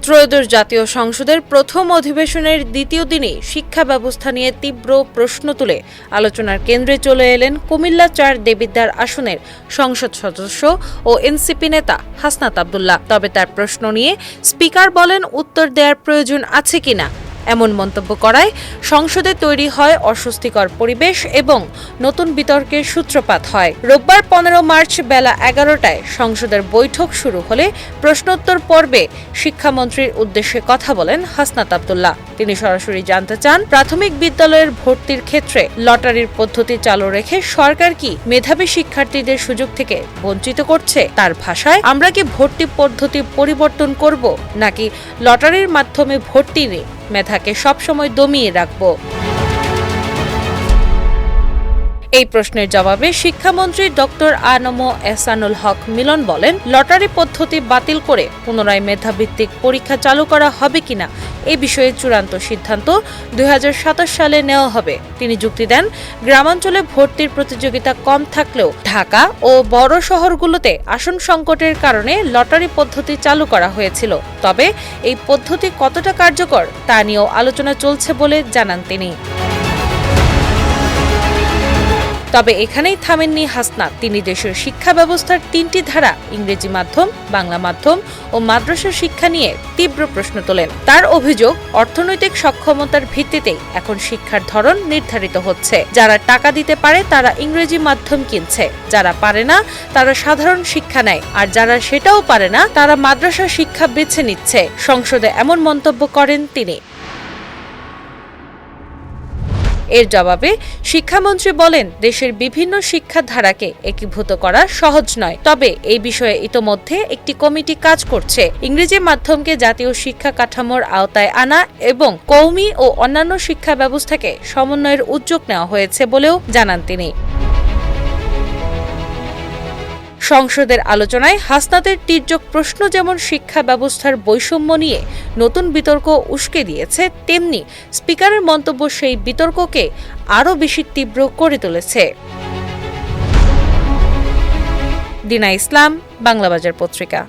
ত্রয়োদশ জাতীয় সংসদের প্রথম অধিবেশনের দ্বিতীয় দিনে শিক্ষা ব্যবস্থা নিয়ে তীব্র প্রশ্ন তুলে আলোচনার কেন্দ্রে চলে এলেন কুমিল্লা ৪ দেবিদ্বার আসনের সংসদ সদস্য ও এনসিপি নেতা হাসনাত আব্দুল্লাহ। তবে তার প্রশ্ন নিয়ে স্পিকার বলেন উত্তর দেওয়ার প্রয়োজন আছে কিনা। এমন মন্তব্য করায় সংসদে তৈরি হয় অস্বস্তিকর পরিবেশ এবং নতুন বিতর্কের সূত্রপাত হয়। রোববার ১৫ মার্চ বেলা ১১টায় সংসদের বৈঠক শুরু হলে প্রশ্নোত্তর পর্বে শিক্ষামন্ত্রীর উদ্দেশ্যে কথা বলেন হাসনাত আব্দুল্লাহ। তিনি সরাসরি জানতে চান, প্রাথমিক বিদ্যালয়ের ভর্তির ক্ষেত্রে লটারির পদ্ধতি চালু রেখে সরকার কি মেধাবী শিক্ষার্থীদের সুযোগ থেকে বঞ্চিত করছে। তার ভাষায়, আমরা কি ভর্তি পদ্ধতি পরিবর্তন করব নাকি লটারির মাধ্যমে ভর্তি নিয়ে মেধাকে সবসময় দমিয়ে রাখব। এই প্রশ্নের জবাবে শিক্ষামন্ত্রী ডক্টর আ.ন.ম এহসানুল হক মিলন বলেন, লটারি পদ্ধতি বাতিল করে পুনরায় মেধাভিত্তিক পরীক্ষা চালু করা হবে কিনা এ বিষয়ে চূড়ান্ত সিদ্ধান্ত ২০২৭ সালে নেওয়া হবে। তিনি যুক্তি দেন, গ্রামাঞ্চলে ভর্তির প্রতিযোগিতা কম থাকলেও ঢাকা ও বড় শহরগুলোতে আসন সংকটের কারণে লটারি পদ্ধতি চালু করা হয়েছিল। তবে এই পদ্ধতি কতটা কার্যকর তা নিয়েও আলোচনা চলছে বলে জানান তিনি। তবে এখানেই থামেননি হাসনাত। তিনি দেশের শিক্ষা ব্যবস্থার ৩টি ধারা ইংরেজি মাধ্যম, বাংলা মাধ্যম ও মাদ্রাসা শিক্ষা নিয়ে তীব্র প্রশ্ন তোলেন। তার অভিযোগ, অর্থনৈতিক সক্ষমতার ভিত্তিতেই এখন শিক্ষার ধরন নির্ধারিত হচ্ছে। যারা টাকা দিতে পারে তারা ইংরেজি মাধ্যম কিনছে, যারা পারে না তারা সাধারণ শিক্ষা নেয়, আর যারা সেটাও পারে না তারা মাদ্রাসা শিক্ষা বেছে নিচ্ছে। সংসদে এমন মন্তব্য করেন তিনি। এর জবাবে শিক্ষামন্ত্রী বলেন, দেশের বিভিন্ন শিক্ষা ধারাকে একীভূত করা সহজ নয়। তবে এই বিষয়ে ইতোমধ্যে একটি কমিটি কাজ করছে। ইংরেজি মাধ্যমকে জাতীয় শিক্ষা কাঠামোর আওতায় আনা এবং কওমি ও অন্যান্য শিক্ষা ব্যবস্থাকে সমন্বয়ের উদ্যোগ নেওয়া হয়েছে বলেও জানান তিনি। সংসদের আলোচনায় হাসনাতের তির্যক প্রশ্ন যেমন শিক্ষা ব্যবস্থার বৈষম্য নিয়ে নতুন বিতর্ক উস্কে দিয়েছে, তেমনি স্পিকারের মন্তব্য সেই বিতর্ককে আরও বেশি তীব্র করে তুলেছে। দিনা ইসলাম, বাংলাবাজার পত্রিকা।